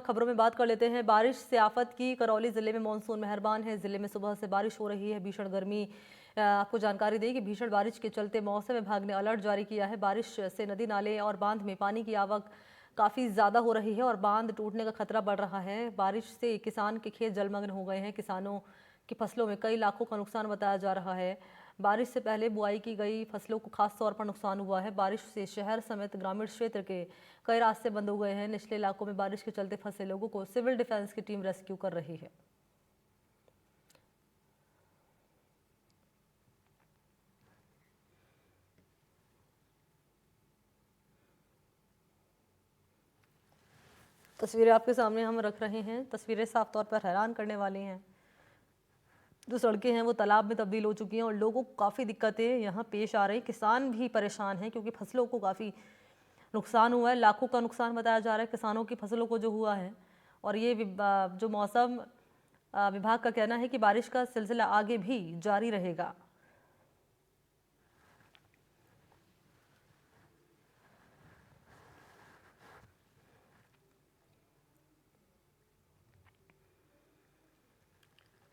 खबरों में बात कर लेते हैं। बारिश से आफत की करौली जिले में मानसून मेहरबान है। जिले में सुबह से बारिश हो रही है। भीषण गर्मी, आपको जानकारी दें कि भीषण बारिश के चलते मौसम विभाग ने अलर्ट जारी किया है। बारिश से नदी नाले और बांध में पानी की आवक काफ़ी ज़्यादा हो रही है और बांध टूटने का खतरा बढ़ रहा है। बारिश से किसान के खेत जलमग्न हो गए हैं। किसानों की फसलों में कई लाखों का नुकसान बताया जा रहा है। बारिश से पहले बुआई की गई फसलों को खास तौर पर नुकसान हुआ है। बारिश से शहर समेत ग्रामीण क्षेत्र के कई रास्ते बंद हो गए हैं। निचले इलाकों में बारिश के चलते फंसे लोगों को सिविल डिफेंस की टीम रेस्क्यू कर रही है। तस्वीरें आपके सामने हम रख रहे हैं। तस्वीरें साफ तौर पर हैरान करने वाली हैं। जो सड़कें हैं वो तालाब में तब्दील हो चुकी हैं और लोगों को काफ़ी दिक्कतें यहाँ पेश आ रही। किसान भी परेशान हैं क्योंकि फसलों को काफ़ी नुकसान हुआ है। लाखों का नुकसान बताया जा रहा है किसानों की फसलों को जो हुआ है। और ये जो मौसम विभाग का कहना है कि बारिश का सिलसिला आगे भी जारी रहेगा।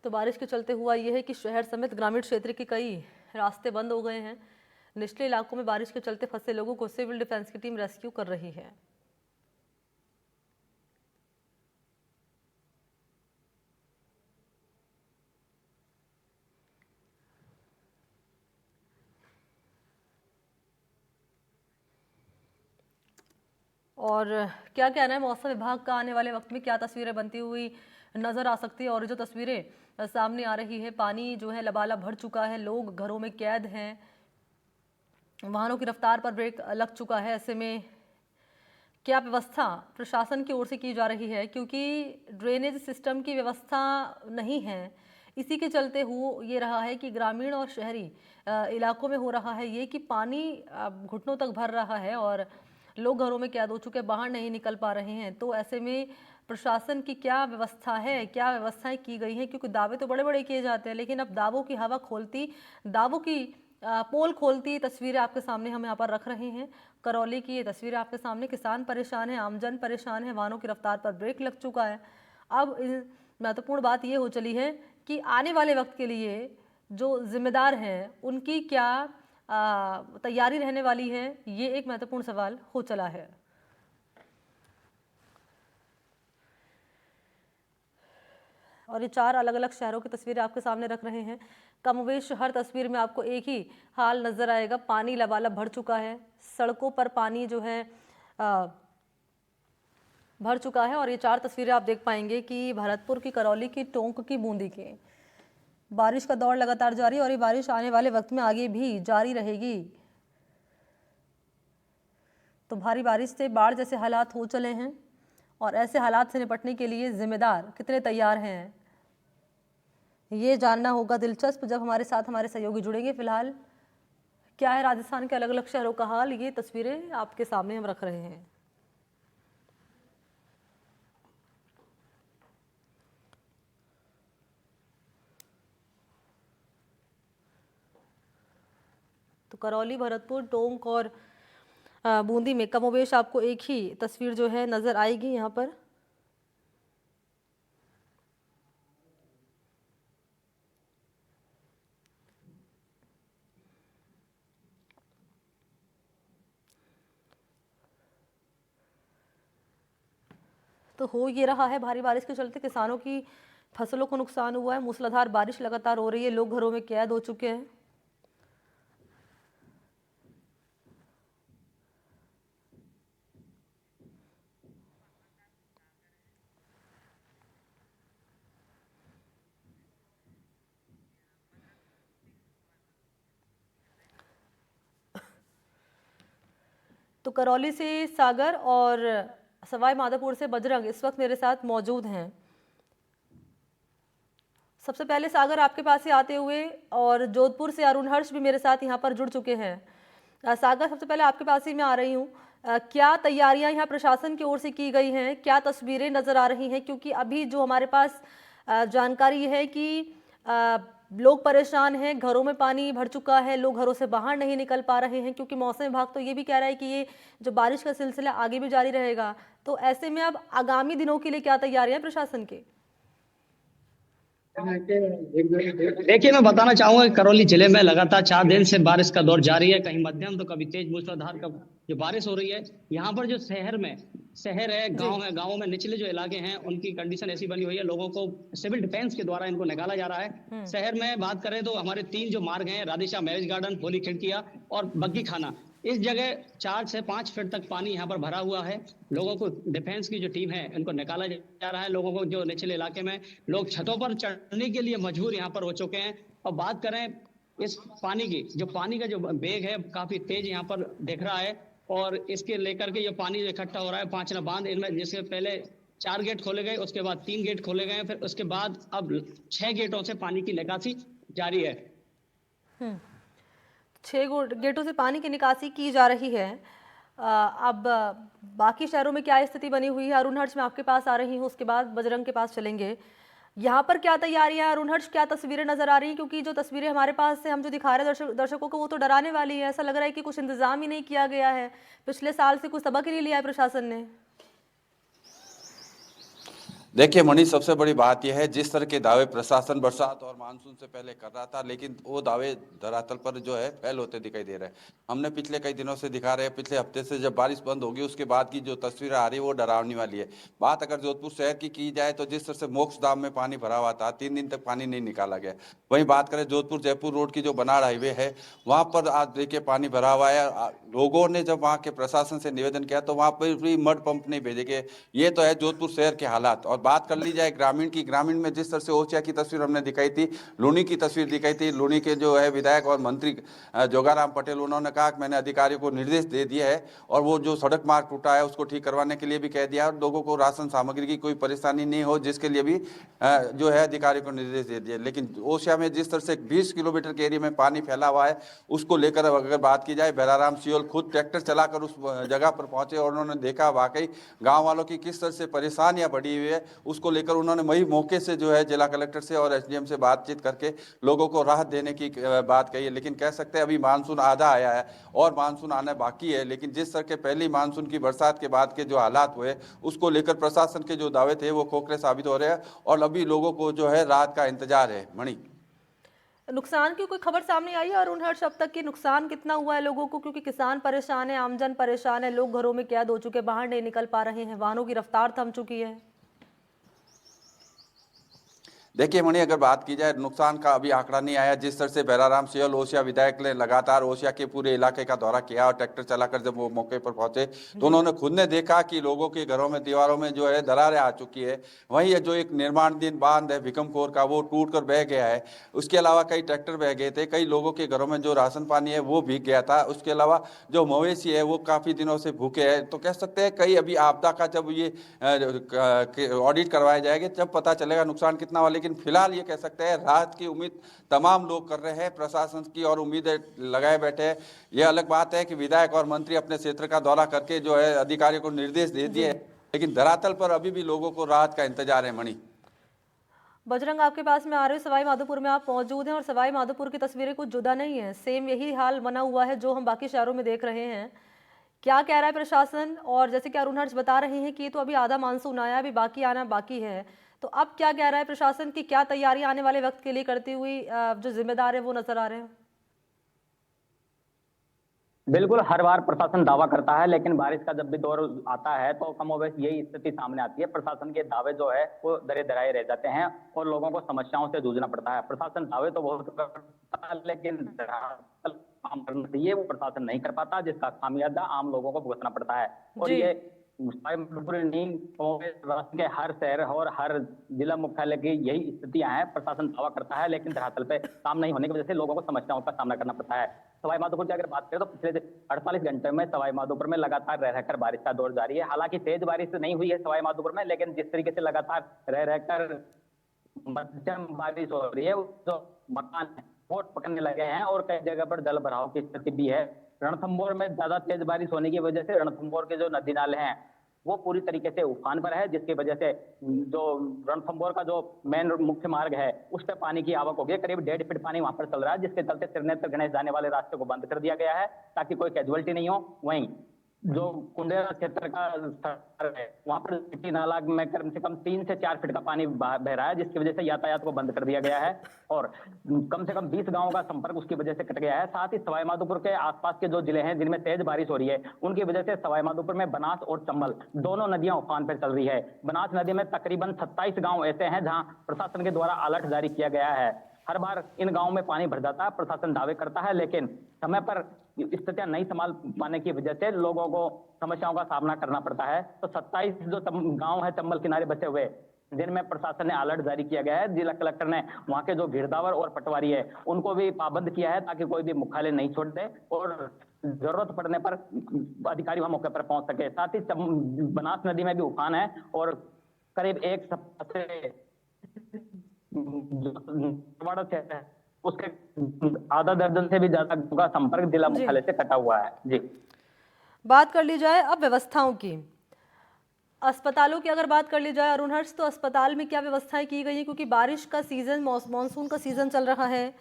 तो बारिश के चलते हुआ ये है कि शहर समेत ग्रामीण क्षेत्र के कई रास्ते बंद हो गए हैं। निचले इलाकों में बारिश के चलते फंसे लोगों को सिविल डिफेंस की टीम रेस्क्यू कर रही है। और क्या कहना है मौसम विभाग का, आने वाले वक्त में क्या तस्वीरें बनती हुई नजर आ सकती है? और जो तस्वीरें सामने आ रही है, पानी जो है लबालब भर चुका है, लोग घरों में कैद हैं, वाहनों की रफ्तार पर ब्रेक लग चुका है। ऐसे में क्या व्यवस्था प्रशासन की ओर से की जा रही है? क्योंकि ड्रेनेज सिस्टम की व्यवस्था नहीं है, इसी के चलते हो ये रहा है कि ग्रामीण और शहरी इलाकों में हो रहा है ये कि पानी घुटनों तक भर रहा है और लोग घरों में कैद हो चुके हैं, बाहर नहीं निकल पा रहे हैं। तो ऐसे में प्रशासन की क्या व्यवस्था है, क्या व्यवस्थाएं की गई हैं? क्योंकि दावे तो बड़े बड़े किए जाते हैं, लेकिन अब दावों की हवा खोलती, दावों की पोल खोलती तस्वीरें आपके सामने हम यहाँ पर रख रहे हैं। करौली की ये तस्वीरें आपके सामने। किसान परेशान है, आमजन परेशान है, वाहनों की रफ्तार पर ब्रेक लग चुका है। अब महत्वपूर्ण बात ये हो चली है कि आने वाले वक्त के लिए जो जिम्मेदार हैं उनकी क्या तैयारी रहने वाली है, ये एक महत्वपूर्ण सवाल हो चला है। और ये 4 अलग अलग शहरों की तस्वीरें आपके सामने रख रहे हैं। कमोवेश हर तस्वीर में आपको एक ही हाल नजर आएगा। पानी लबालब भर चुका है, सड़कों पर पानी जो है भर चुका है। और ये 4 तस्वीरें आप देख पाएंगे कि भरतपुर की, करौली की, टोंक की, बूंदी की। बारिश का दौर लगातार जारी और ये बारिश आने वाले वक्त में आगे भी जारी रहेगी। तो भारी बारिश से बाढ़ जैसे हालात हो चले हैं और ऐसे हालात से निपटने के लिए जिम्मेदार कितने तैयार हैं, ये जानना होगा दिलचस्प जब हमारे साथ हमारे सहयोगी जुड़ेंगे। फिलहाल क्या है राजस्थान के अलग अलग शहरों का हाल, ये तस्वीरें आपके सामने हम रख रहे हैं। तो करौली, भरतपुर, टोंक और बूंदी में कमोवेश आपको एक ही तस्वीर जो है नजर आएगी यहाँ पर। तो हो ये रहा है, भारी बारिश के चलते किसानों की फसलों को नुकसान हुआ है। मूसलाधार बारिश लगातार हो रही है, लोग घरों में कैद हो चुके हैं। तो करौली से सागर और सवाई माधोपुर से बजरंग इस वक्त मेरे साथ मौजूद हैं। सबसे पहले सागर आपके पास ही आते हुए, और जोधपुर से अरुण हर्ष भी मेरे साथ यहाँ पर जुड़ चुके हैं। सागर, सबसे पहले आपके पास ही मैं आ रही हूँ। क्या तैयारियां यहाँ प्रशासन की ओर से की गई हैं, क्या तस्वीरें नजर आ रही हैं? क्योंकि अभी जो हमारे पास जानकारी है कि लोग परेशान हैं, घरों में पानी भर चुका है, लोग घरों से बाहर नहीं निकल पा रहे हैं, क्योंकि मौसम विभाग तो ये भी कह रहा है कि ये जो बारिश का सिलसिला आगे भी जारी रहेगा। तो ऐसे में अब आगामी दिनों के लिए क्या तैयारियां हैं प्रशासन की? देखिए, मैं बताना चाहूंगा कि करौली जिले में लगातार 4 दिन से बारिश का दौर जारी है। कहीं मध्यम तो कभी तेज मूसलाधार का जो बारिश हो रही है। यहाँ पर जो शहर है, जी। गांवों में निचले जो इलाके हैं उनकी कंडीशन ऐसी बनी हुई है, लोगों को सिविल डिफेंस के द्वारा इनको निकाला जा रहा है। हम्म। शहर में बात करें तो हमारे 3 जो मार्ग हैं, राधेश्याम मैरिज गार्डन, होली खिड़किया और बग्गी खाना, इस जगह 4 से 5 फीट तक पानी यहाँ पर भरा हुआ है। लोगों को डिफेंस की जो टीम है इनको निकाला जा रहा है। लोगों को जो निचले इलाके में लोग छतों पर चढ़ने के लिए मजबूर यहाँ पर हो चुके हैं। और बात करें इस पानी का जो वेग है काफी तेज यहाँ पर दिख रहा है। और इसके लेकर के ये पानी जो इकट्ठा हो रहा है पांचना बांध, इनमें जिससे पहले 4 गेट खोले गए, उसके बाद 3 गेट खोले गए, फिर उसके बाद अब 6 गेटों से पानी की निकासी जारी है। हम्म। 6 गेटों से पानी की निकासी की जा रही है। अब बाकी शहरों में क्या स्थिति बनी हुई है? अरुण हर्ष, मैं आपके पास आ रही हूँ, उसके बाद बजरंग के पास चलेंगे। यहाँ पर क्या तैयारियां हैं अरुण हर्ष, क्या तस्वीरें नजर आ रही हैं? क्योंकि जो तस्वीरें हमारे पास से हम जो दिखा रहे हैं दर्शकों को, वो तो डराने वाली है। ऐसा लग रहा है कि कुछ इंतजाम ही नहीं किया गया है, पिछले साल से कुछ सबक ही नहीं लिया है प्रशासन ने। देखिए मणि, सबसे बड़ी बात यह है जिस तरह के दावे प्रशासन बरसात और मानसून से पहले कर रहा था, लेकिन वो दावे धरातल पर जो है फेल होते दिखाई दे रहे हैं। हमने पिछले कई दिनों से दिखा रहे हैं, पिछले हफ्ते से जब बारिश बंद होगी उसके बाद की जो तस्वीर आ रही है वो डरावनी वाली है। बात अगर जोधपुर शहर की जाए तो जिस तरह से मोक्ष धाम में पानी भरा हुआ था, 3 दिन तक पानी नहीं निकाला गया। वहीं बात करें जोधपुर जयपुर रोड की जो बनाड़ हाईवे है, वहां पर आज देखिए पानी भरा हुआ है। लोगों ने जब वहां के प्रशासन से निवेदन किया तो वहां पर भी मड पंप नहीं भेजे गए। ये तो है जोधपुर शहर के हालात। और बात कर ली जाए ग्रामीण की, ग्रामीण में जिस तरह से ओसिया की तस्वीर हमने दिखाई थी, लूनी की तस्वीर दिखाई थी, लूनी के जो है विधायक और मंत्री जोगाराम पटेल, उन्होंने कहा कि मैंने अधिकारियों को निर्देश दे दिया है और वो जो सड़क मार्ग टूटा है उसको ठीक करवाने के लिए भी कह दिया और लोगों को राशन सामग्री की कोई परेशानी नहीं हो जिसके लिए भी जो है अधिकारियों को निर्देश दे दिया। लेकिन ओसिया में जिस तरह से 20 किलोमीटर के एरिया में पानी फैला हुआ है, उसको लेकर अगर बात की जाए, भैराराम सियोल खुद ट्रैक्टर चलाकर उस जगह पर पहुंचे और उन्होंने देखा वाकई गांव वालों की किस तरह से परेशानियां बढ़ी हुई है। उसको लेकर उन्होंने वही मौके से जो है जिला कलेक्टर से और एसडीएम से बातचीत करके लोगों को राहत देने की बात कही है। लेकिन कह सकते हैं अभी मानसून आधा आया है और मानसून आना बाकी है। लेकिन जिस तरह के पहली मानसून की बरसात के बाद के जो हालात हुए उसको लेकर प्रशासन के जो दावे थे वो खोखले साबित हो रहे हैं और अभी लोगों को जो है राहत का इंतजार है। मणि, नुकसान की कोई खबर सामने आई है अरुण हर्ष? अब तक के नुकसान कितना हुआ है लोगों को? क्योंकि किसान परेशान है, आमजन परेशान है, लोग घरों में कैद हो चुके, बाहर नहीं निकल पा रहे हैं, वाहनों की रफ्तार थम चुकी है। देखिए मणि, अगर बात की जाए नुकसान का अभी आंकड़ा नहीं आया। जिस तरह से भैराराम सियोल ओसिया विधायक ने लगातार ओसिया के पूरे इलाके का दौरा किया और ट्रैक्टर चलाकर जब वो मौके पर पहुंचे तो उन्होंने खुद ने देखा कि लोगों के घरों में दीवारों में जो है दरारें आ चुकी है। वहीं जो एक निर्माणाधीन बांध है भिकमकोर का, वो टूट कर बह गया है। उसके अलावा कई ट्रैक्टर बह गए थे, कई लोगों के घरों में जो राशन पानी है वो भीग गया था। उसके अलावा जो मवेशी है वो काफी दिनों से भूखे हैं। तो कह सकते हैं कई अभी आपदा का जब ये ऑडिट करवाया जाएगा जब पता चलेगा नुकसान कितना हुआ। लेकिन फिलहाल ये कह सकते हैं राहत की उम्मीद तमाम लोग कर रहे हैं, प्रशासन की और उम्मीदें लगाए बैठे हैं। यह अलग बात है कि विधायक और मंत्री अपने क्षेत्र का दौरा करके जो है अधिकारियों को निर्देश दे दिए, लेकिन धरातल पर अभी भी लोगों को राहत का इंतजार है। मणि, बजरंग, आपके पास में आ रहे हो, सवाई माधोपुर में आप मौजूद हैं और सवाई माधोपुर की तस्वीरें कुछ जुदा नहीं है, सेम यही हाल बना हुआ है जो हम बाकी शहरों में देख रहे हैं। क्या कह रहा है प्रशासन? और जैसे कि अरुण हर्ष बता रहे हैं कि ये तो अभी आधा मानसून आया, अभी बाकी आना बाकी है, तो अब क्या कह रहा है प्रशासन की? क्या तैयारी आने वाले वक्त के लिए करती हुई जो जिम्मेदार है वो नजर आ रहे हैं? बिल्कुल, हर बार प्रशासन दावा करता है लेकिन बारिश का जब भी दौर आता है तो कमोबेश यही स्थिति सामने आती है। प्रशासन के दावे जो है वो दरे दराए रह जाते हैं और लोगों को समस्याओं से जूझना पड़ता है। प्रशासन दावे तो बहुत करता है लेकिन काम करना चाहिए वो प्रशासन नहीं कर पाता, जिसका खामियाजा आम लोगों को भुगतना पड़ता है। और जी। ये राष्ट्र के हर शहर और हर जिला मुख्यालय की यही स्थितियां हैं। प्रशासन दावा करता है लेकिन धरातल पे काम नहीं होने की वजह से लोगों को समस्याओं का सामना करना पड़ता है। सवाई माधोपुर की अगर बात करें तो पिछले 48 घंटे में सवाई माधोपुर में लगातार रह रहकर बारिश का दौर जारी है। हालांकि तेज बारिश नहीं हुई है सवाई माधोपुर में, लेकिन जिस तरीके से लगातार रह रहकर मध्यम बारिश हो रही है, जो मकान है वो पकड़ने लगे हैं और कई जगह पर जल भराव की स्थिति भी है। रणथंभौर में ज्यादा तेज बारिश होने की वजह से रणथंभौर के जो नदी नाले हैं वो पूरी तरीके से उफान पर है, जिसकी वजह से जो रणथंभौर का जो मेन मुख्य मार्ग है उस पर पानी की आवक हो गई। करीब 1.5 फीट पानी वहां पर चल रहा है, जिसके चलते त्रिनेत्र गणेश जाने वाले रास्ते को बंद कर दिया गया है ताकि कोई कैजुअलिटी नहीं हो। वहीं जो कुंडेरा क्षेत्र का सड़क है वहां पर सिटी नाला में कम से कम 3 से 4 फीट का पानी बह रहा है, जिसकी वजह से यातायात को बंद कर दिया गया है और कम से कम 20 गांवों का संपर्क उसकी वजह से कट गया है। साथ ही सवाई माधोपुर के आसपास के जो जिले हैं जिनमें तेज बारिश हो रही है, उनकी वजह से सवाई माधोपुर में बनास और चंबल दोनों नदियां उफान पर चल रही है। बनास नदी में तकरीबन 27 गांव ऐसे हैं जहां प्रशासन के द्वारा अलर्ट जारी किया गया है। हर बार इन गांवों में पानी भर जाता है, प्रशासन दावे करता है, लेकिन समय पर स्थितियां नहीं संभाल पाने की वजह से लोगों को समस्याओं का सामना करना पड़ता है। तो 27 जो गांव है चंबल किनारे बचे हुए, जिनमें प्रशासन ने अलर्ट जारी किया गया है। जिला कलेक्टर ने वहां के जो गिरदावर और पटवारी है उनको भी पाबंद किया है ताकि कोई भी मुख्यालय नहीं छोड़ दे और जरूरत पड़ने पर अधिकारी वहां मौके पर पहुंच सके। साथ ही बनास नदी में भी उफान है और करीब एक सप्ताह से क्षेत्र है उसके आधा दर्जन से भी ज्यादा का संपर्क जिला मुख्यालय से कटा हुआ है। जी, बात कर ली जाए अब व्यवस्थाओं की, अस्पतालों की अगर बात कर ली जाए अरुण हर्ष, तो अस्पताल में क्या व्यवस्थाएं की गई हैं? क्योंकि बारिश का सीजन, मानसून का सीजन चल रहा है,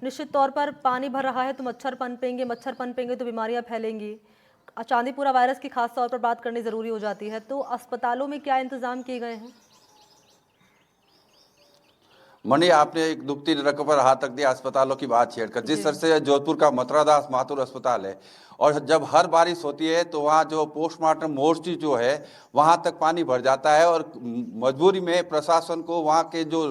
निश्चित तौर पर पानी भर रहा है तो मच्छर पनपेंगे तो बीमारियां फैलेंगी। चांदीपुरा वायरस की खास तौर पर बात करनी जरूरी हो जाती है, तो अस्पतालों में क्या इंतजाम किए गए हैं? मणि, आपने एक दुखती नरक पर हाथ रख दिया अस्पतालों की बात छेड़कर। जिस तरह से जोधपुर का मथुरादास माथुर अस्पताल है और जब हर बारिश होती है तो वहाँ जो पोस्टमार्टम मोर्ची जो है वहाँ तक पानी भर जाता है और मजबूरी में प्रशासन को वहाँ के जो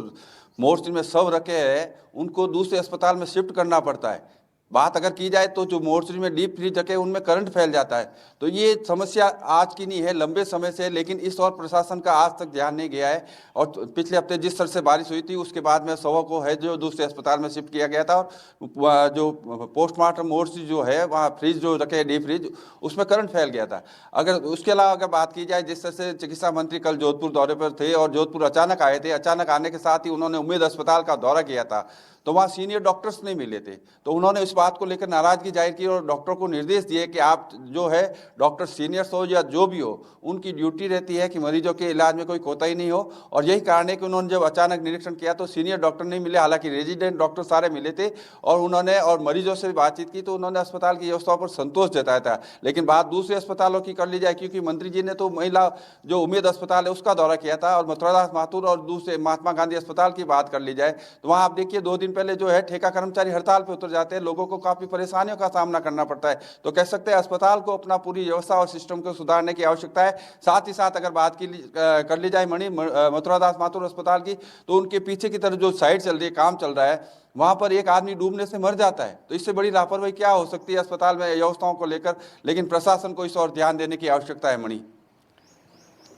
मोर्ची में शव रखे हैं उनको दूसरे अस्पताल में शिफ्ट करना पड़ता है। बात अगर की जाए तो जो मोर्चरी में डीप फ्रीज रखे उनमें करंट फैल जाता है। तो ये समस्या आज की नहीं है, लंबे समय से, लेकिन इस और प्रशासन का आज तक ध्यान नहीं गया है। और पिछले हफ्ते जिस तरह से बारिश हुई थी उसके बाद में शवों को है जो दूसरे अस्पताल में शिफ्ट किया गया था और जो पोस्टमार्टम मोर्चरी जो है वहाँ फ्रीज जो रखे डीप फ्रीज उसमें करंट फैल गया था। अगर उसके अलावा अगर बात की जाए, जिस तरह से चिकित्सा मंत्री कल जोधपुर दौरे पर थे और जोधपुर अचानक आए थे, अचानक आने के साथ ही उन्होंने उम्मीद अस्पताल का दौरा किया था तो वहाँ सीनियर डॉक्टर्स नहीं मिले थे। तो उन्होंने इस बात को लेकर नाराजगी जाहिर की और डॉक्टर को निर्देश दिए कि आप जो है डॉक्टर सीनियर्स हो या जो भी हो, उनकी ड्यूटी रहती है कि मरीजों के इलाज में कोई कोताही नहीं हो। और यही कारण है कि उन्होंने जब अचानक निरीक्षण किया तो सीनियर डॉक्टर नहीं मिले, हालांकि रेजिडेंट डॉक्टर सारे मिले थे और उन्होंने और मरीजों से भी बातचीत की तो उन्होंने अस्पताल की व्यवस्थाओं पर संतोष जताया था। लेकिन बात दूसरे अस्पतालों की कर ली जाए, क्योंकि मंत्री जी ने तो महिला जो उम्मीद अस्पताल है उसका दौरा किया था और मथुरादास माथुर और दूसरे महात्मा गांधी अस्पताल की बात कर ली जाए तो वहाँ आप देखिए 2 दिन पहले जो है ठेका कर्मचारी हड़ताल पे उतर जाते हैं, लोगों को काफी परेशानियों का सामना करना पड़ता है। तो कह सकते हैं अस्पताल को अपना पूरी व्यवस्था और सिस्टम को सुधारने की आवश्यकता है। साथ ही साथ अगर बात कर ली जाए मणि मथुरादास माथुर अस्पताल की, तो उनके पीछे की तरफ जो साइड चल रही है, काम चल रहा है, वहां पर एक आदमी डूबने से मर जाता है। तो इससे बड़ी लापरवाही क्या हो सकती है अस्पताल में व्यवस्थाओं को लेकर? लेकिन प्रशासन को इस और ध्यान देने की आवश्यकता है। मणि,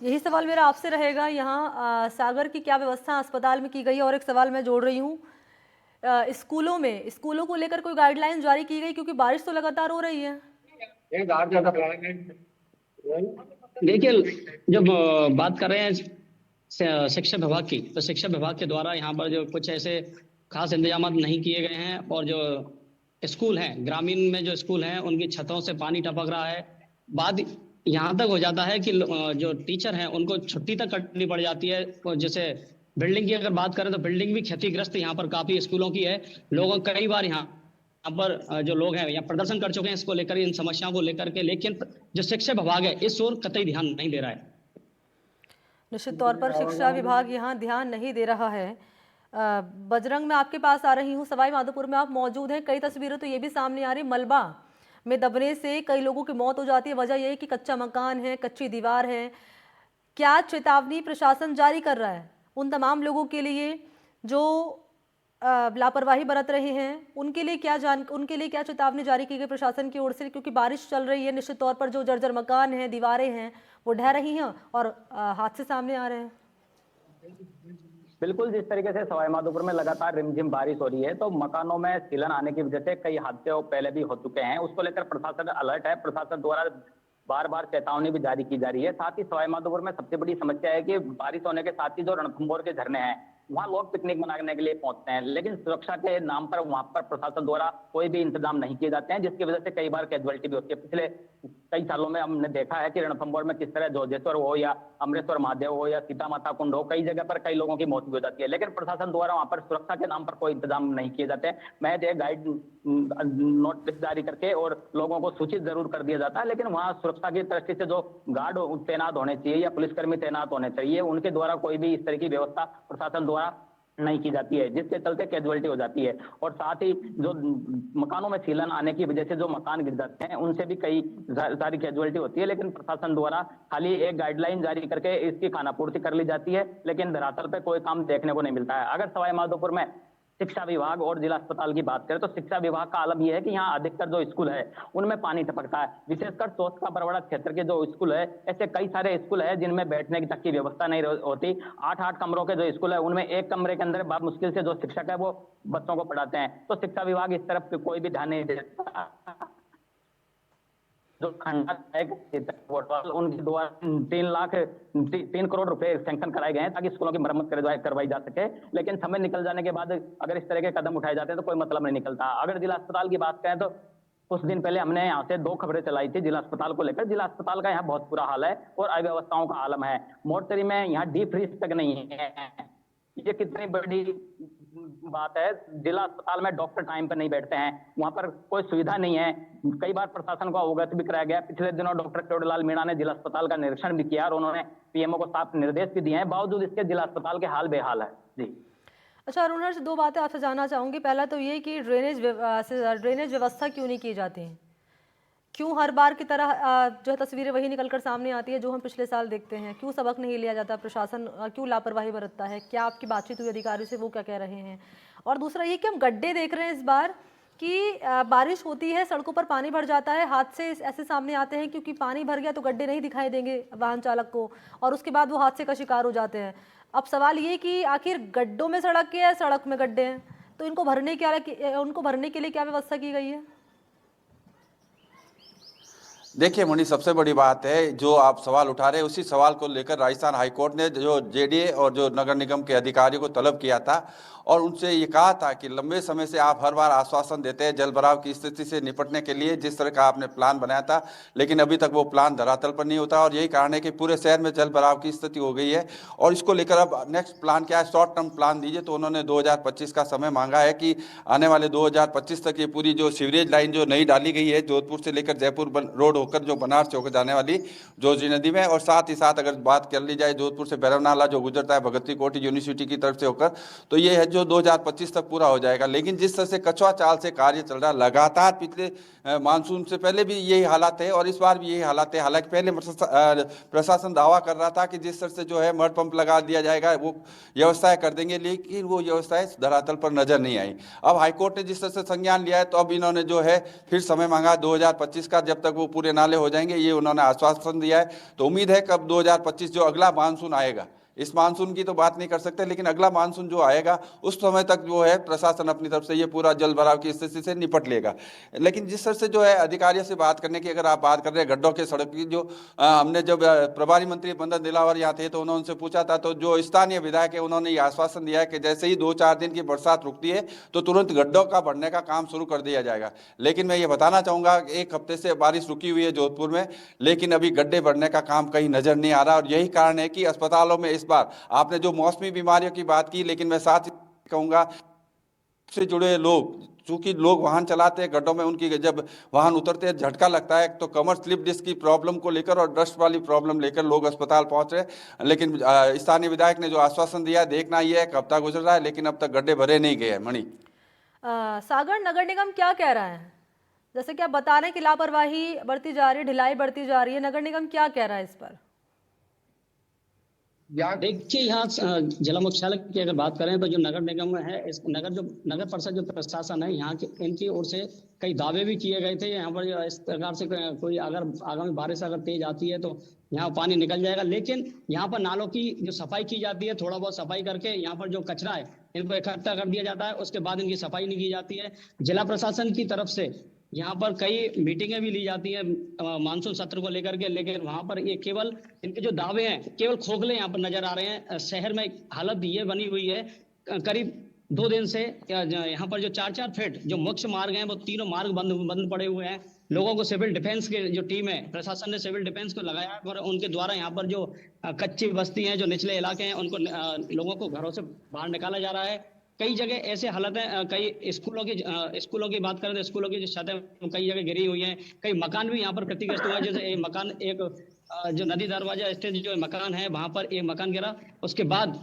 यही सवाल मेरा आपसे रहेगा, यहाँ सागर की क्या व्यवस्था अस्पताल में की गई है? और एक सवाल मैं जोड़ रही हूँ, स्कूलों को लेकर कोई गाइडलाइन जारी की गई? क्योंकि बारिश तो लगातार हो रही है। देखिए, जब बात कर रहे हैं शिक्षा विभाग की, तो शिक्षा विभाग के द्वारा यहाँ पर जो कुछ ऐसे खास इंतजाम नहीं किए गए हैं और जो स्कूल हैं, ग्रामीण में जो स्कूल हैं उनकी छतों से पानी टपक रहा है। बात यहाँ तक हो जाता है कि जो टीचर हैं उनको छुट्टी तक करनी पड़ जाती है। जैसे बिल्डिंग की अगर बात करें तो बिल्डिंग भी क्षतिग्रस्त यहाँ पर काफी स्कूलों की है। लोगों कई बार यहाँ पर जो लोग हैं यहाँ प्रदर्शन कर चुके हैं इसको लेकर, इन समस्याओं को लेकर के, लेकिन जो शिक्षा विभाग है इस ओर कतई ध्यान नहीं दे रहा है। निश्चित तौर पर शिक्षा विभाग यहाँ ध्यान नहीं दे रहा है। बजरंग, मैं आपके पास आ रही हूँ, सवाई माधोपुर में आप मौजूद हैं। कई तस्वीरें तो ये भी सामने आ रही, मलबा में दबने से कई लोगों की मौत हो जाती है। वजह यह है कि कच्चा मकान है, कच्ची दीवार है। क्या चेतावनी प्रशासन जारी कर रहा है उन तमाम लोगों के लिए जो लापरवाही बरत रहे हैं? उनके लिए क्या चेतावनी जारी की गई प्रशासन की ओर से? क्योंकि बारिश चल रही है, निश्चित तौर पर जो जर्जर मकान हैं, दीवारें हैं, वो ढह रही हैं और हादसे सामने आ रहे हैं। बिल्कुल, जिस तरीके से सवाई माधोपुर में लगातार रिमझिम बारिश हो रही है तो मकानों में सीलन आने की वजह से कई हादसे पहले भी हो चुके हैं। उसको लेकर प्रशासन अलर्ट है। प्रशासन द्वारा बार बार चेतावनी भी जारी की जा रही है। साथ ही सवाई माधोपुर में सबसे बड़ी समस्या है कि बारिश होने के साथ ही जो रणथंभौर के झरने हैं वहां लोग पिकनिक मनाने के लिए पहुंचते हैं, लेकिन सुरक्षा के नाम पर वहां पर प्रशासन द्वारा कोई भी इंतजाम नहीं किए जाते हैं, जिसकी वजह से कई बार कैजुअलिटी भी होती है। पिछले कई सालों में हमने देखा है कि रणथंभौर में किस तरह जोजेश्वर हो या अमरेश्वर महादेव हो या सीता माता कुंड हो, कई जगह पर कई लोगों की मौत भी हो जाती है, लेकिन प्रशासन द्वारा वहां पर सुरक्षा के नाम पर कोई इंतजाम नहीं किए जाते। महज एक गाइड नोटिस जारी करके और लोगों को सूचित जरूर कर दिया जाता है, लेकिन वहां सुरक्षा की दृष्टि से जो गार्ड तैनात होने चाहिए या पुलिसकर्मी तैनात होने चाहिए, उनके द्वारा कोई भी इस तरह की व्यवस्था प्रशासन द्वारा नहीं की जाती है, जिसके चलते कैजुअलिटी हो जाती है। और साथ ही जो मकानों में सीलन आने की वजह से जो मकान गिर जाते हैं, उनसे भी कई सारी कैजुअलिटी होती है, लेकिन प्रशासन द्वारा खाली एक गाइडलाइन जारी करके इसकी खानापूर्ति कर ली जाती है, लेकिन धरातल पे कोई काम देखने को नहीं मिलता है। अगर सवाई माधोपुर में शिक्षा विभाग और जिला अस्पताल की बात करें तो शिक्षा विभाग का आलम यह है कि यहाँ अधिकतर जो स्कूल है उनमें पानी टपकता है, विशेषकर चौथ का बरवाड़ा क्षेत्र के जो स्कूल है, ऐसे कई सारे स्कूल है जिनमें बैठने की तक की व्यवस्था नहीं होती। 8-8 कमरों के जो स्कूल है उनमें एक कमरे के अंदर बहुत मुश्किल से जो शिक्षक है वो बच्चों को पढ़ाते हैं, तो शिक्षा विभाग इस तरफ कोई भी ध्यान नहीं देता। जो खंडा उनके द्वारा 3 करोड़ रुपए सैंक्शन कराए गए हैं ताकि स्कूलों की मरम्मत करवाई जा सके, लेकिन समय निकल जाने के बाद अगर इस तरह के कदम उठाए जाते हैं तो कोई मतलब नहीं निकलता। अगर जिला अस्पताल की बात करें तो कुछ दिन पहले हमने यहाँ से 2 खबरें चलाई थी जिला अस्पताल को लेकर। जिला अस्पताल का यहाँ बहुत बुरा हाल है और अव्यवस्थाओं का आलम है। मोर्चरी में यहाँ डीप फ्रीज तक नहीं है। ये कितनी बड़ी बात है। जिला अस्पताल में डॉक्टर टाइम पर नहीं बैठते हैं, वहां पर कोई सुविधा नहीं है। कई बार प्रशासन को अवगत भी कराया गया। पिछले दिनों डॉक्टर केवड़लाल मीणा ने जिला अस्पताल का निरीक्षण भी किया और उन्होंने पीएमओ को साफ निर्देश भी दिए हैं, बावजूद इसके जिला अस्पताल के हाल बेहाल है। जी अच्छा अरुण, से 2 बातें आपसे जानना चाहूँगी। पहला तो ये कि ड्रेनेज व्यवस्था क्यों नहीं की जाती है? क्यों हर बार की तरह जो है तस्वीरें वही निकलकर सामने आती है जो हम पिछले साल देखते हैं? क्यों सबक नहीं लिया जाता? प्रशासन क्यों लापरवाही बरतता है? क्या आपकी बातचीत हुई अधिकारियों से, वो क्या कह रहे हैं? और दूसरा ये कि हम गड्ढे देख रहे हैं इस बार कि बारिश होती है, सड़कों पर पानी भर जाता है, हादसे ऐसे सामने आते हैं क्योंकि पानी भर गया तो गड्ढे नहीं दिखाई देंगे वाहन चालक को, और उसके बाद वो हादसे का शिकार हो जाते हैं। अब सवाल ये कि आखिर गड्ढों में सड़क है, सड़क में गड्ढे हैं, तो उनको भरने के लिए क्या व्यवस्था की गई है? देखिए मणि, सबसे बड़ी बात है जो आप सवाल उठा रहे हैं, उसी सवाल को लेकर राजस्थान हाईकोर्ट ने जो जेडीए और जो नगर निगम के अधिकारियों को तलब किया था और उनसे ये कहा था कि लंबे समय से आप हर बार आश्वासन देते हैं जल भराव की स्थिति से निपटने के लिए, जिस तरह का आपने प्लान बनाया था, लेकिन अभी तक वो प्लान धरातल पर नहीं होता। और यही कारण है कि पूरे शहर में जल भराव की स्थिति हो गई है। और इसको लेकर अब नेक्स्ट प्लान क्या है, शॉर्ट टर्म प्लान दीजिए। तो उन्होंने 2025 का समय मांगा है कि आने वाले 2025 तक ये पूरी जो सीवरेज लाइन जो नई डाली गई है जोधपुर से लेकर जयपुर रोड होकर जो बनारस से होकर जाने वाली जोजी नदी में, और साथ ही साथ अगर बात कर ली जाए जोधपुर से भैरव नाला जो गुजरता है भगत सिंह कोठी यूनिवर्सिटी की तरफ से होकर, तो ये है जो 2025 तक पूरा हो जाएगा। लेकिन जिस तरह से कछुआ चाल से कार्य चल रहा है लगातार, पिछले मानसून से पहले भी यही हालात है और इस बार भी यही हालात है। हालांकि पहले प्रशासन दावा कर रहा था कि जिस तरह से जो है मड पंप लगा दिया जाएगा, वो व्यवस्थाएं कर देंगे, लेकिन वो व्यवस्थाएं धरातल पर नजर नहीं आई। अब हाईकोर्ट ने जिस तरह से संज्ञान लिया है, तो अब इन्होंने जो है फिर समय मांगा 2025 का, जब तक वो पूरे नाले हो जाएंगे, ये उन्होंने आश्वासन दिया है। तो उम्मीद है कि अब 2025 जो अगला मानसून आएगा, इस मानसून की तो बात नहीं कर सकते, लेकिन अगला मानसून जो आएगा उस समय तक जो है प्रशासन अपनी तरफ से ये पूरा जल भराव की स्थिति से निपट लेगा। लेकिन जिस तरह से जो है अधिकारियों से बात करने की अगर आप बात कर रहे हैं गड्ढों के सड़क की, जो हमने जब प्रभारी मंत्री बंदर दिलावर यहाँ थे तो उन्होंने उनसे पूछा था, तो जो स्थानीय विधायक है उन्होंने ये आश्वासन दिया है कि जैसे ही 2-4 दिन की बरसात रुकती है तो तुरंत गड्ढों का भरने का काम शुरू कर दिया जाएगा। लेकिन मैं ये बताना चाहूँगा, 1 हफ्ते से बारिश रुकी हुई है जोधपुर में, लेकिन अभी गड्ढे भरने का काम कहीं नजर नहीं आ रहा। और यही कारण है कि अस्पतालों में इस बार आपने जो मौसमी बीमारियों की बात की, लेकिन मैं साथ ही कहूंगा से जुड़े लोग, चूंकि लोग वाहन चलाते हैं गड्ढों में, उनकी जब वाहन उतरते हैं झटका लगता है, तो कमर स्लिप डिस्क की प्रॉब्लम को लेकर और डस्ट वाली प्रॉब्लम लेकर लोग अस्पताल पहुंच रहे हैं। लेकिन स्थानीय विधायक ने जो आश्वासन दिया है, देखना यह है, हफ्ता गुजर रहा है लेकिन अब तक गड्ढे भरे नहीं गए हैं। मणि, सागर नगर निगम क्या कह रहा है? जैसे कि आप बता रहे हैं कि लापरवाही बढ़ती जा रही है, ढिलाई बढ़ती जा रही है, नगर निगम क्या कह रहा है इस पर? देखिए, यहाँ जिला मुख्यालय की अगर बात करें तो जो नगर निगम है, इस नगर परिषद जो प्रशासन है यहाँ के, इनकी ओर से कई दावे भी किए गए थे यहाँ पर इस प्रकार से कोई अगर आगामी बारिश अगर तेज आती है तो यहाँ पानी निकल जाएगा। लेकिन यहाँ पर नालों की जो सफाई की जाती है, थोड़ा बहुत सफाई करके यहाँ पर जो कचरा है इनको इकट्ठा कर दिया जाता है, उसके बाद इनकी सफाई नहीं की जाती है। जिला प्रशासन की तरफ से यहाँ पर कई मीटिंगें भी ली जाती हैं मानसून सत्र को लेकर के, लेकिन वहां पर ये केवल इनके जो दावे हैं केवल खोखले यहाँ पर नजर आ रहे हैं। शहर में हालत ये बनी हुई है, करीब 2 दिन से यहाँ पर जो 4-4 फीट जो मुख्य मार्ग हैं वो तीनों मार्ग बंद पड़े हुए हैं। लोगों को सिविल डिफेंस के जो टीम है, प्रशासन ने सिविल डिफेंस को लगाया है और उनके द्वारा यहाँ पर जो कच्ची बस्ती हैं, जो निचले इलाके हैं, उनको लोगों को घरों से बाहर निकाला जा रहा है। कई जगह ऐसे हालत है, कई स्कूलों की बात करें तो स्कूलों की जो छतें कई जगह गिरी हुई हैं, कई मकान भी यहाँ पर क्षतिग्रस्त हुआ है। जैसे एक जो नदी दरवाजा स्थित जो मकान है, वहां पर एक मकान गिरा, उसके बाद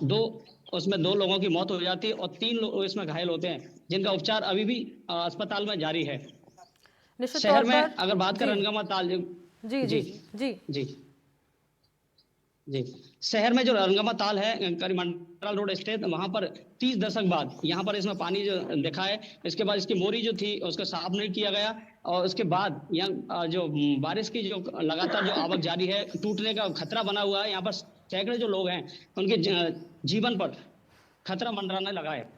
उसमें 2 लोगों की मौत हो जाती है और 3 लोग इसमें घायल होते हैं, जिनका उपचार अभी भी अस्पताल में जारी है। निश्चित शहर तौर में पर अगर बात करें जी रंगमा ताल जी जी जी जी जी जी शहर में जो रंगमा ताल है, करीमंडल रोड स्थित, वहां पर 30 दशक बाद यहाँ पर इसमें पानी जो देखा है, इसके बाद इसकी मोरी जो थी उसको साफ नहीं किया गया और उसके बाद यहाँ जो बारिश की जो लगातार जो आवक जारी है, टूटने का खतरा बना हुआ है। यहाँ पर सैकड़े जो लोग हैं, उनके जीवन पर खतरा मंडराने लगा है।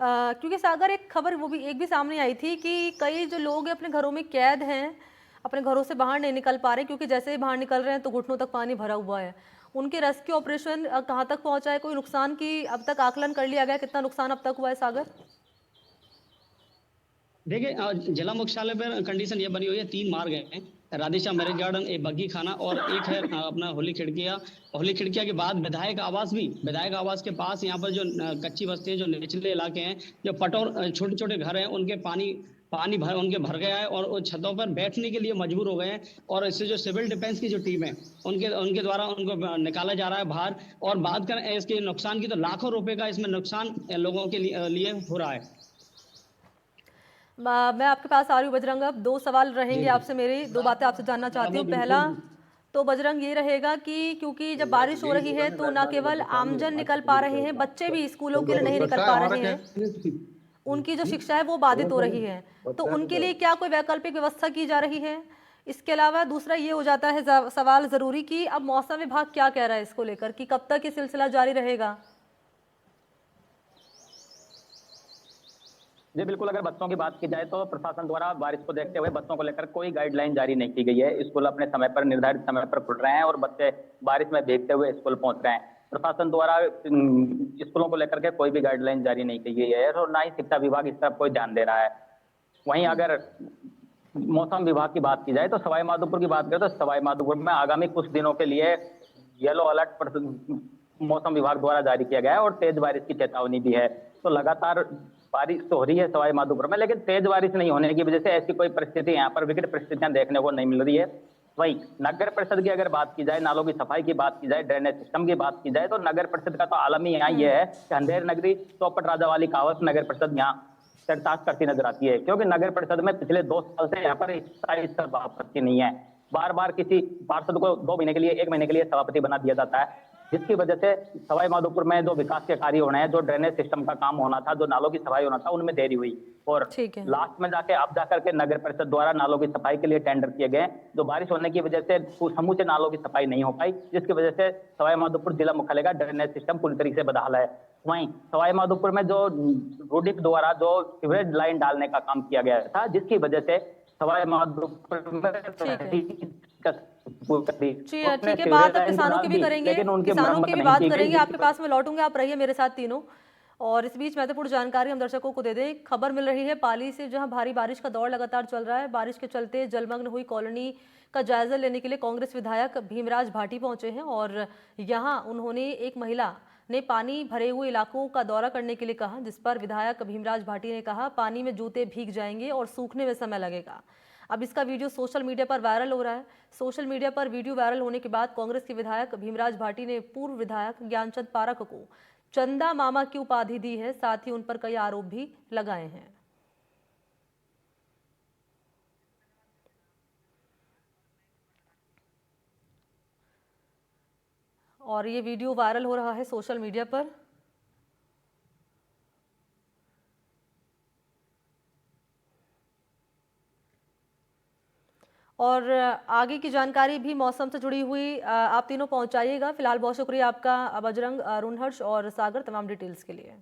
क्योंकि सागर एक खबर वो भी एक भी सामने आई थी कि कई जो लोग हैं अपने घरों में कैद हैं, अपने घरों से बाहर नहीं निकल पा रहे, क्योंकि जैसे ही बाहर निकल रहे हैं तो घुटनों तक पानी भरा हुआ है। उनके रेस्क्यू ऑपरेशन कहाँ तक पहुंचा है? कोई नुकसान की अब तक आकलन कर लिया गया, कितना नुकसान अब तक हुआ है सागर? देखिए, जिला मुख्यालय पर कंडीशन ये बनी हुई है, 3 मार्ग हैं, राधेश्याम मैरिज गार्डन, एक बग्गी खाना और एक है अपना होली खिड़किया के बाद विधायक आवास के पास यहाँ पर जो कच्ची बस्ती है, जो निचले इलाके हैं, जो पटोर छोटे छोटे घर हैं, उनके पानी भर गया है और वो छतों पर बैठने के लिए मजबूर हो गए हैं। और इससे जो सिविल डिफेंस की जो टीम है, उनके द्वारा उनको निकाला जा रहा है बाहर। और बात करें इसके नुकसान की, तो लाखों रुपए का इसमें नुकसान लोगों के लिए हो रहा है। मैं आपके पास आ रही हूँ बजरंग। अब 2 सवाल जी रहेंगे आपसे, मेरी 2 बातें आपसे जानना चाहती हूँ। पहला तो बजरंग ये रहेगा कि क्योंकि जब बारिश हो रही है तो ना केवल आमजन निकल पा रहे हैं, बच्चे भी स्कूलों के लिए नहीं निकल पा रहे हैं, उनकी जो शिक्षा है वो बाधित हो रही है। तो उनके लिए क्या कोई वैकल्पिक व्यवस्था की जा रही है? इसके अलावा दूसरा ये हो जाता है सवाल ज़रूरी कि अब मौसम विभाग क्या कह रहा है इसको लेकर, कि कब तक ये सिलसिला जारी रहेगा? जी बिल्कुल, अगर बच्चों की बात की जाए तो प्रशासन द्वारा बारिश को देखते हुए बच्चों को लेकर कोई गाइडलाइन जारी नहीं की गई है। स्कूल अपने समय पर, निर्धारित समय पर खुल रहे हैं और बच्चे बारिश में भीगते हुए स्कूल पहुंच रहे हैं। प्रशासन द्वारा स्कूलों को लेकर के कोई भी गाइडलाइन जारी नहीं की गई है और ना ही शिक्षा विभाग इस तरफ कोई ध्यान दे रहा है। वहीं अगर मौसम विभाग की बात की जाए तो सवाई माधोपुर की बात करें तो सवाई माधोपुर में आगामी कुछ दिनों के लिए येलो अलर्ट मौसम विभाग द्वारा जारी किया गया है और तेज बारिश की चेतावनी भी है। तो लगातार बारिश तो हो रही है सवाई माधोपुर में, लेकिन तेज बारिश नहीं होने की वजह से ऐसी कोई परिस्थिति यहाँ पर विकट परिस्थितियां देखने को नहीं मिल रही है। वहीं नगर परिषद की अगर बात की जाए, नालों की सफाई की बात की जाए, ड्रेनेज सिस्टम की बात की जाए, तो नगर परिषद का तो आलम ही यहाँ ये है कि अंधेर नगरी चौपट राजा वाली कहावत नगर परिषद यहाँ सरताज करती नजर आती है। क्योंकि नगर परिषद में पिछले 2 साल से यहाँ पर स्थायी सभापति नहीं है। बार बार किसी पार्षद को 2 महीने के लिए, 1 महीने के लिए सभापति बना दिया जाता है, जिसकी वजह से सवाई माधोपुर में जो विकास के कार्य होने हैं, जो ड्रेनेज सिस्टम का काम होना था, जो नालों की सफाई होना था, उनमें देरी हुई। और लास्ट में जाके अब जाकर के नगर परिषद द्वारा नालों की सफाई के लिए टेंडर किए गए, जो बारिश होने की वजह से समूचे नालों की सफाई नहीं हो पाई, जिसकी वजह से सवाई माधोपुर जिला मुख्यालय का ड्रेनेज सिस्टम पूरी तरीके से बदहाल है। वहीं सवाई माधोपुर में जो रूडिप द्वारा जो सीवरेज लाइन डालने का काम किया गया था, जिसकी वजह से सवाई माधोपुर में ठीक है, बात अब किसानों की भी करेंगे, किसानों की भी बात करेंगे। आपके पास में लौटूंगे, आप रहिए मेरे साथ तीनों। और इस बीच महत्वपूर्ण जानकारी हम दर्शकों को दे दें। खबर मिल रही है पाली से, जहां भारी बारिश का दौर लगातार चल रहा है। बारिश के चलते जलमग्न हुई कॉलोनी का जायजा लेने के लिए कांग्रेस विधायक भीमराज भाटी पहुंचे हैं और यहां उन्होंने एक महिला ने पानी भरे हुए इलाकों का दौरा करने के लिए कहा, जिस पर विधायक भीमराज भाटी ने कहा पानी में जूते भीग जाएंगे और सूखने में समय लगेगा। अब इसका वीडियो सोशल मीडिया पर वायरल हो रहा है। सोशल मीडिया पर वीडियो वायरल होने के बाद कांग्रेस के विधायक भीमराज भाटी ने पूर्व विधायक ज्ञानचंद पारक को चंदा मामा की उपाधि दी है, साथ ही उन पर कई आरोप भी लगाए हैं। और ये वीडियो वायरल हो रहा है सोशल मीडिया पर। और आगे की जानकारी भी मौसम से जुड़ी हुई आप तीनों पहुंचाइएगा। फिलहाल बहुत शुक्रिया आपका बजरंग, अरुण, हर्ष और सागर तमाम डिटेल्स के लिए।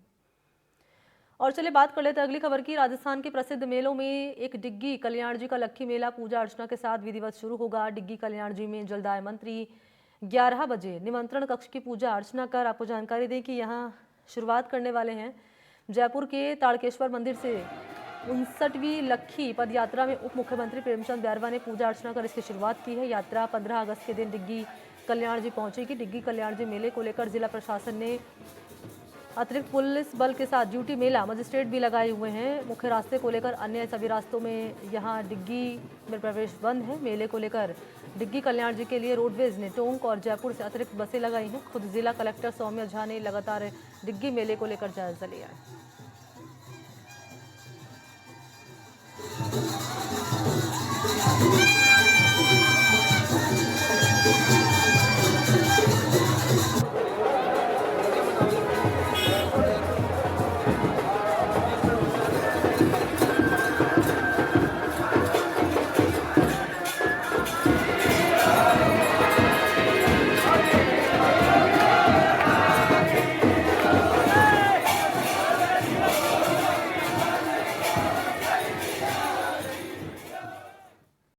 और चलिए बात कर लेते हैं अगली खबर की। राजस्थान के प्रसिद्ध मेलों में एक डिग्गी कल्याण जी का लक्खी मेला पूजा अर्चना के साथ विधिवत शुरू होगा। डिग्गी कल्याण जी में जलदाय मंत्री 11 बजे निमंत्रण कक्ष की पूजा अर्चना कर आपको जानकारी दें कि यहाँ शुरुआत करने वाले हैं जयपुर के ताड़केश्वर मंदिर से 59वीं लक्खी पद यात्रा में उप मुख्यमंत्री प्रेमचंद बैरवा ने पूजा अर्चना कर इसकी शुरुआत की है। यात्रा 15 अगस्त के दिन डिग्गी कल्याण जी पहुंचेगी। डिग्गी कल्याण जी मेले को लेकर जिला प्रशासन ने अतिरिक्त पुलिस बल के साथ ड्यूटी मेला मजिस्ट्रेट भी लगाए हुए हैं। मुख्य रास्ते को लेकर अन्य सभी रास्तों में यहां डिग्गी में प्रवेश बंद है। मेले को लेकर डिग्गी कल्याण जी के लिए रोडवेज ने टोंक और जयपुर से अतिरिक्त बसें लगाई हैं। खुद जिला कलेक्टर सौम्या झा ने लगातार डिग्गी मेले को लेकर जायजा लिया है।